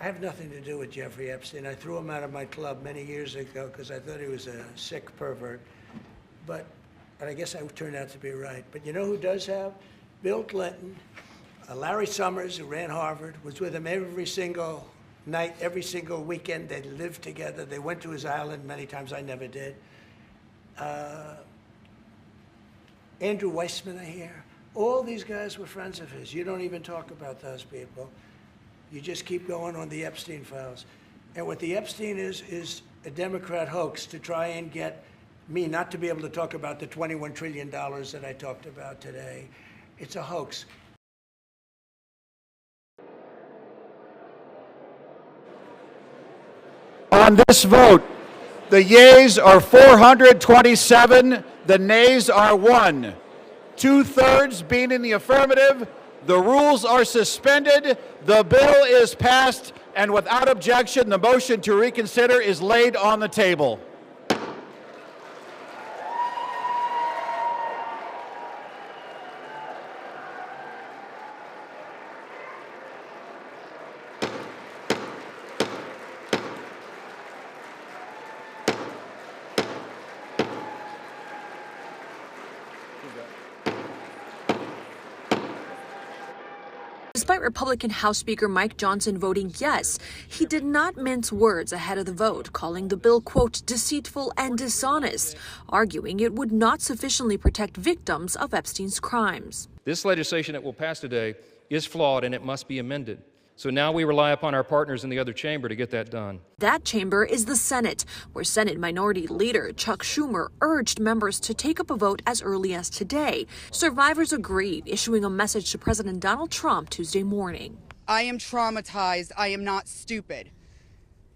I have nothing to do with Jeffrey Epstein. I threw him out of my club many years ago because I thought he was a sick pervert. But I guess I turned out to be right. But you know who does have? Bill Clinton, Larry Summers, who ran Harvard, was with him every single night, every single weekend. They lived together. They went to his island many times. I never did. Andrew Weissman, I hear. All these guys were friends of his. You don't even talk about those people. You just keep going on the Epstein files. And what the Epstein is a Democrat hoax to try and get me not to be able to talk about the $21 trillion that I talked about today. It's a hoax. On this vote, the yeas are 427, the nays are 1. 2/3 being in the affirmative, the rules are suspended, the bill is passed, and without objection, the motion to reconsider is laid on the table. Despite Republican House Speaker Mike Johnson voting yes, he did not mince words ahead of the vote, calling the bill, quote, deceitful and dishonest, arguing it would not sufficiently protect victims of Epstein's crimes. This legislation that will pass today is flawed and it must be amended. So now we rely upon our partners in the other chamber to get that done. That chamber is the Senate, where Senate Minority Leader Chuck Schumer urged members to take up a vote as early as today. Survivors agreed, issuing a message to President Donald Trump Tuesday morning. I am traumatized. I am not stupid.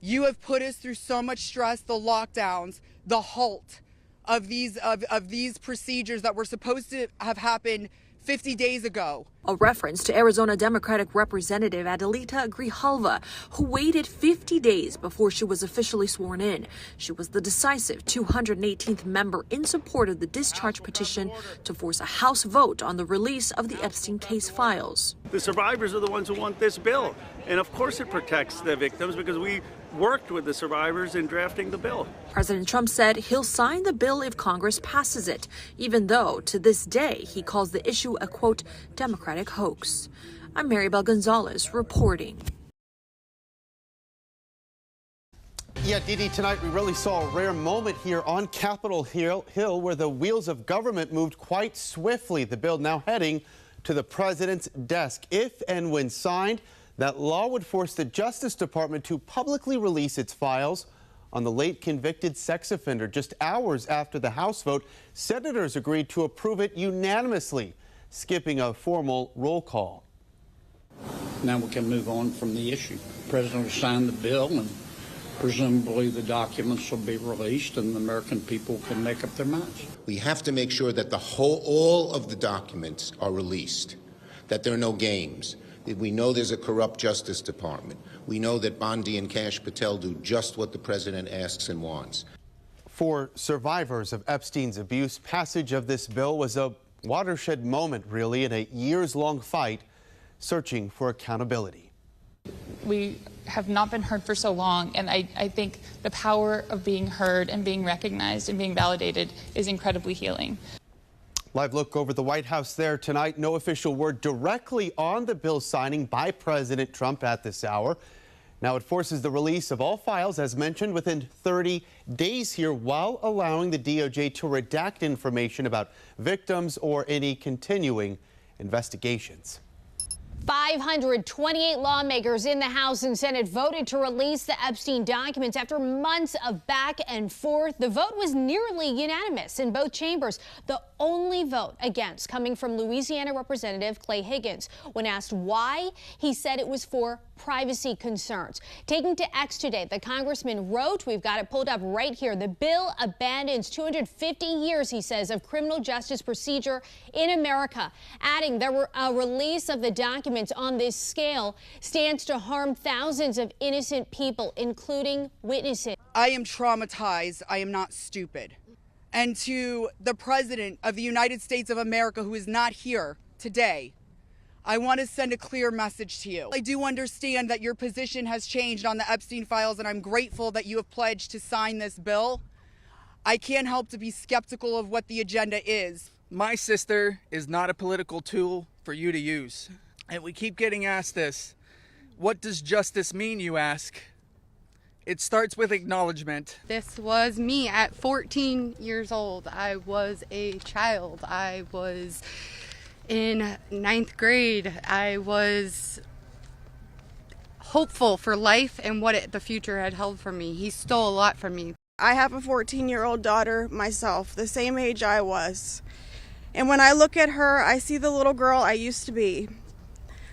You have put us through so much stress, the lockdowns, the halt of these procedures that were supposed to have happened 50 days ago. A reference to Arizona Democratic Representative Adelita Grijalva, who waited 50 days before she was officially sworn in. She was the decisive 218th member in support of the discharge petition to force a House vote on the release of the Epstein case files. The survivors are the ones who want this bill. And of course it protects the victims because we worked with the survivors in drafting the bill. President Trump said he'll sign the bill if Congress passes it, even though to this day he calls the issue a, quote, Democratic hoax. I'm Maribel Gonzalez reporting. Yeah, Didi, tonight we really saw a rare moment here on Capitol Hill where the wheels of government moved quite swiftly. The bill now heading to the president's desk. If and when signed, that law would force the Justice Department to publicly release its files on the late convicted sex offender. Just hours after the House vote, senators agreed to approve it unanimously, skipping a formal roll call. Now we can move on from the issue. The president will sign the bill, and presumably the documents will be released, and the American people can make up their minds. We have to make sure that all of the documents are released, that there are no games. We know there's a corrupt Justice Department. We know that Bondi and Kash Patel do just what the president asks and wants. For survivors of Epstein's abuse, passage of this bill was a watershed moment, really, in a years-long fight searching for accountability. We have not been heard for so long, and I think the power of being heard and being recognized and being validated is incredibly healing. Live look over the White House there tonight. No official word directly on the bill signing by President Trump at this hour. Now it forces the release of all files, as mentioned, within 30 days here, while allowing the DOJ to redact information about victims or any continuing investigations. 528 lawmakers in the House and Senate voted to release the Epstein documents after months of back and forth. The vote was nearly unanimous in both chambers. The only vote against coming from Louisiana Representative Clay Higgins. When asked why, he said it was for privacy concerns. Taking to X today, the congressman wrote, we've got it pulled up right here, the bill abandons 250 years, he says, of criminal justice procedure in America, adding there were a release of the documents on this scale stands to harm thousands of innocent people, including witnesses. I am traumatized. I am not stupid. And to the President of the United States of America, who is not here today, I want to send a clear message to you. I do understand that your position has changed on the Epstein files, and I'm grateful that you have pledged to sign this bill. I can't help to be skeptical of what the agenda is. My sister is not a political tool for you to use. And we keep getting asked this. What does justice mean, you ask? It starts with acknowledgement. This was me at 14 years old. I was a child. I was in 9th grade. I was hopeful for life and what the future had held for me. He stole a lot from me. I have a 14-year-old daughter myself, the same age I was. And when I look at her, I see the little girl I used to be,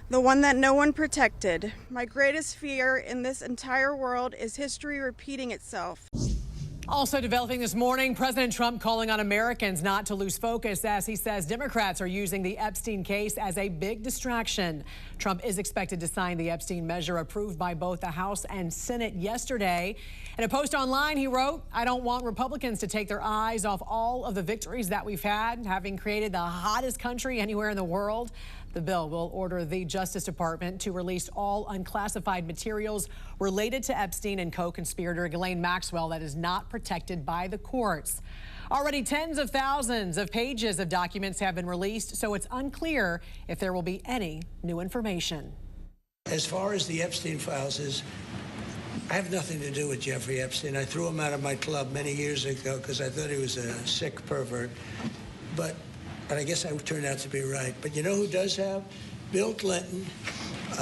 the one that no one protected. My greatest fear in this entire world is history repeating itself. Also developing this morning, President Trump calling on Americans not to lose focus as he says Democrats are using the Epstein case as a big distraction. Trump is expected to sign the Epstein measure approved by both the House and Senate yesterday. In a post online, he wrote, "I don't want Republicans to take their eyes off all of the victories that we've had, having created the hottest country anywhere in the world." The bill will order the Justice Department to release all unclassified materials related to Epstein and co-conspirator Ghislaine Maxwell that is not protected by the courts. Already tens of thousands of pages of documents have been released, so it's unclear if there will be any new information. As far as the Epstein files is, I have nothing to do with Jeffrey Epstein. I threw him out of my club many years ago because I thought he was a sick pervert. But I guess I turned out to be right. But you know who does have? Bill Clinton,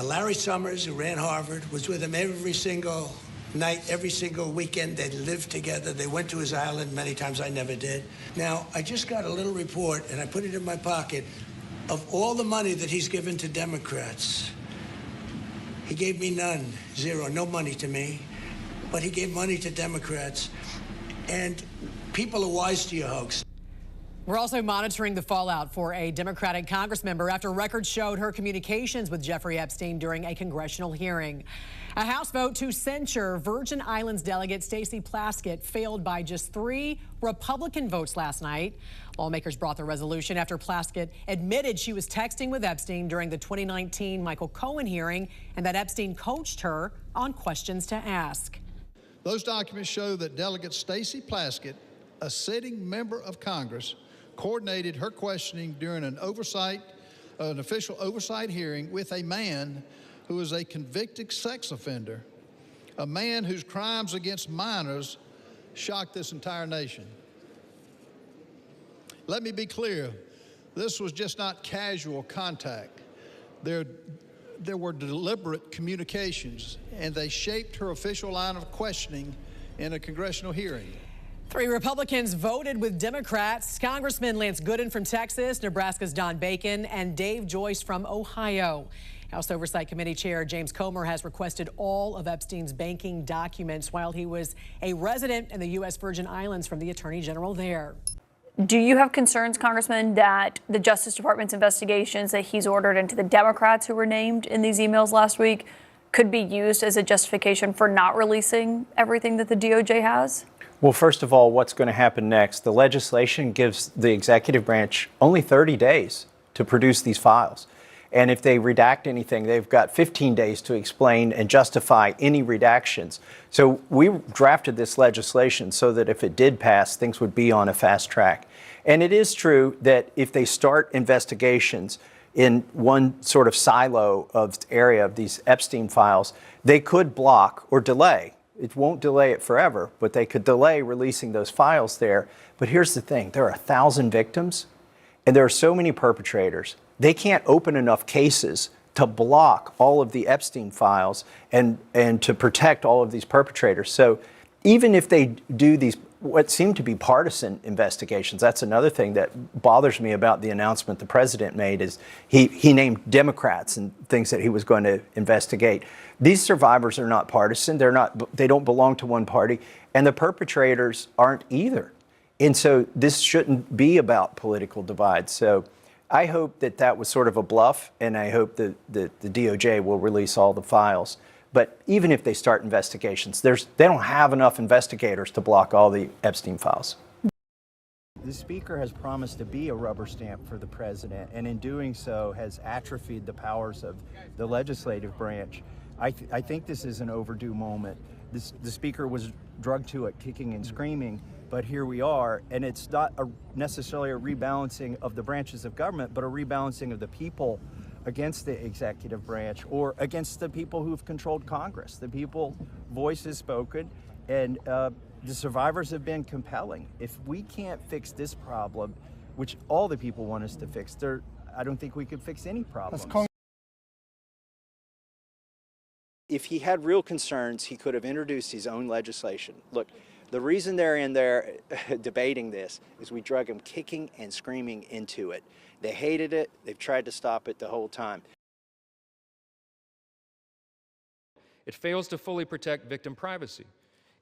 Larry Summers, who ran Harvard, was with him every single night, every single weekend. They lived together. They went to his island many times. I never did. Now, I just got a little report, and I put it in my pocket, of all the money that he's given to Democrats. He gave me none, zero, no money to me. But he gave money to Democrats. And people are wise to your hoax. We're also monitoring the fallout for a Democratic Congressmember after records showed her communications with Jeffrey Epstein during a congressional hearing. A House vote to censure Virgin Islands delegate Stacey Plaskett failed by just 3 Republican votes last night. Lawmakers brought the resolution after Plaskett admitted she was texting with Epstein during the 2019 Michael Cohen hearing and that Epstein coached her on questions to ask. Those documents show that Delegate Stacey Plaskett, a sitting member of Congress, coordinated her questioning during an official oversight hearing with a man who is a convicted sex offender, a man whose crimes against minors shocked this entire nation. Let me be clear, this was just not casual contact. There were deliberate communications, and they shaped her official line of questioning in a congressional hearing. 3 Republicans voted with Democrats. Congressman Lance Gooden from Texas, Nebraska's Don Bacon, and Dave Joyce from Ohio. House Oversight Committee Chair James Comer has requested all of Epstein's banking documents while he was a resident in the U.S. Virgin Islands from the Attorney General there. Do you have concerns, Congressman, that the Justice Department's investigations that he's ordered into the Democrats who were named in these emails last week could be used as a justification for not releasing everything that the DOJ has? Well, first of all, what's going to happen next? The legislation gives the executive branch only 30 days to produce these files. And if they redact anything, they've got 15 days to explain and justify any redactions. So we drafted this legislation so that if it did pass, things would be on a fast track. And it is true that if they start investigations in one sort of silo of area of these Epstein files, they could block or delay. It won't delay it forever, but they could delay releasing those files there. But here's the thing, there are 1,000 victims and there are so many perpetrators. They can't open enough cases to block all of the Epstein files and to protect all of these perpetrators. So even if they do these, what seem to be partisan investigations, that's another thing that bothers me about the announcement the president made is he named Democrats and things that he was going to investigate. These survivors are not partisan. They don't belong to one party, and the perpetrators aren't either. And so this shouldn't be about political divide. So I hope that that was sort of a bluff, and I hope that the DOJ will release all the files. But even if they start investigations, they don't have enough investigators to block all the Epstein files. The Speaker has promised to be a rubber stamp for the President, and in doing so has atrophied the powers of the legislative branch. I think this is an overdue moment. The Speaker was drugged to it kicking and screaming, but here we are, and it's not necessarily a rebalancing of the branches of government, but a rebalancing of the people against the executive branch or against the people who've controlled Congress. The people's voice is spoken, and the survivors have been compelling. If we can't fix this problem, which all the people want us to fix, I don't think we could fix any problems. If he had real concerns, he could have introduced his own legislation. Look, the reason they're in there debating this is we drug them kicking and screaming into it. They hated it. They've tried to stop it the whole time. It fails to fully protect victim privacy.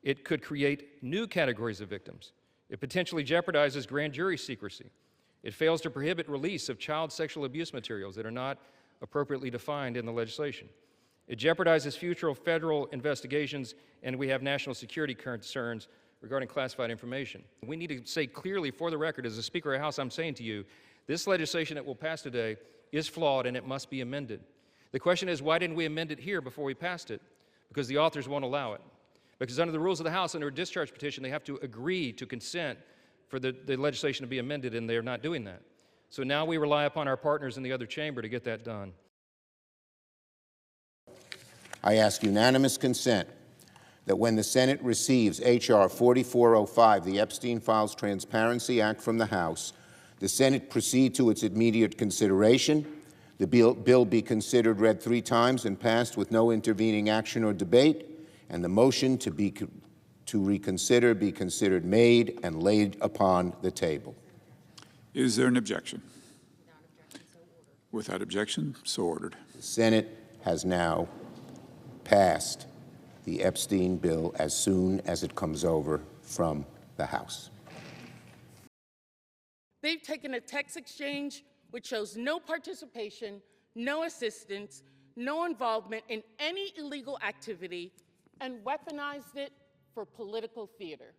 It could create new categories of victims. It potentially jeopardizes grand jury secrecy. It fails to prohibit release of child sexual abuse materials that are not appropriately defined in the legislation. It jeopardizes future federal investigations, and we have national security concerns regarding classified information. We need to say clearly for the record, as the Speaker of the House, I'm saying to you, this legislation that will pass today is flawed and it must be amended. The question is, why didn't we amend it here before we passed it? Because the authors won't allow it. Because under the rules of the House, under a discharge petition, they have to agree to consent for the legislation to be amended, and they're not doing that. So now we rely upon our partners in the other chamber to get that done. I ask unanimous consent that when the Senate receives H.R. 4405, the Epstein Files Transparency Act from the House, the Senate proceed to its immediate consideration, the bill be considered read 3 times and passed with no intervening action or debate, and the motion to reconsider be considered made and laid upon the table. Is there an objection? Without objection, so ordered. The Senate has now passed the Epstein bill as soon as it comes over from the House. They've taken a text exchange which shows no participation, no assistance, no involvement in any illegal activity, and weaponized it for political theater.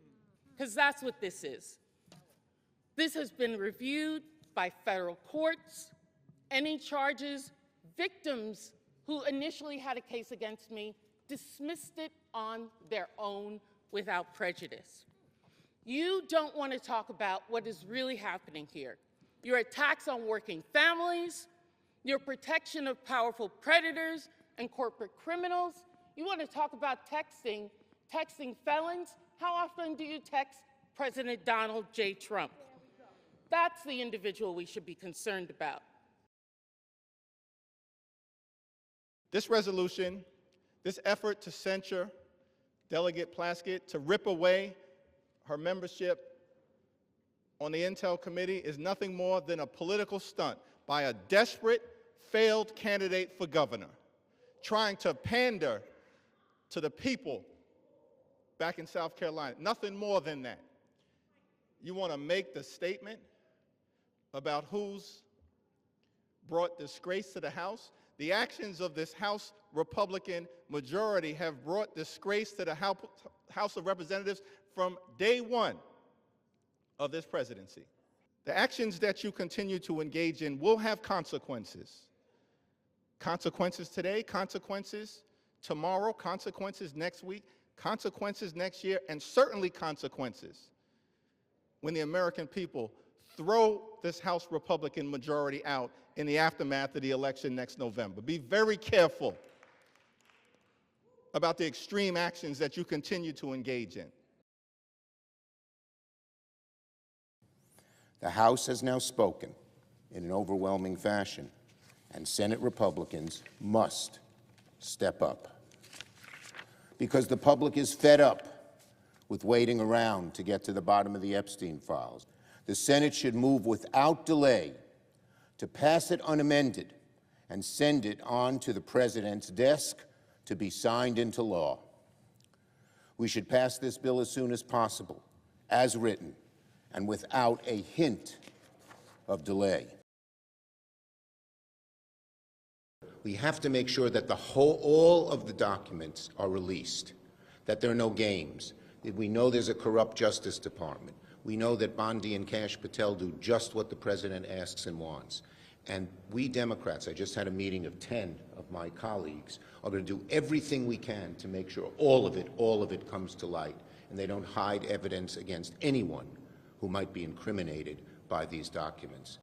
Because that's what this is. This has been reviewed by federal courts. Any charges, victims who initially had a case against me dismissed it on their own without prejudice. You don't want to talk about what is really happening here. Your attacks on working families, your protection of powerful predators and corporate criminals. You want to talk about texting felons? How often do you text President Donald J. Trump? That's the individual we should be concerned about. This resolution, this effort to censure Delegate Plaskett, to rip away her membership on the Intel Committee, is nothing more than a political stunt by a desperate, failed candidate for governor, trying to pander to the people back in South Carolina. Nothing more than that. You want to make the statement about who's brought disgrace to the House? The actions of this House Republican majority have brought disgrace to the House of Representatives from day one of this presidency. The actions that you continue to engage in will have consequences. Consequences today, consequences tomorrow, consequences next week, consequences next year, and certainly consequences when the American people throw this House Republican majority out in the aftermath of the election next November. Be very careful about the extreme actions that you continue to engage in. The House has now spoken in an overwhelming fashion, and Senate Republicans must step up. Because the public is fed up with waiting around to get to the bottom of the Epstein files. The Senate should move without delay to pass it unamended and send it on to the President's desk to be signed into law. We should pass this bill as soon as possible, as written, and without a hint of delay. We have to make sure that all of the documents are released, that there are no games, that we know there's a corrupt Justice Department. We know that Bondi and Kash Patel do just what the president asks and wants. And we Democrats, I just had a meeting of 10 of my colleagues, are going to do everything we can to make sure all of it comes to light, and they don't hide evidence against anyone who might be incriminated by these documents.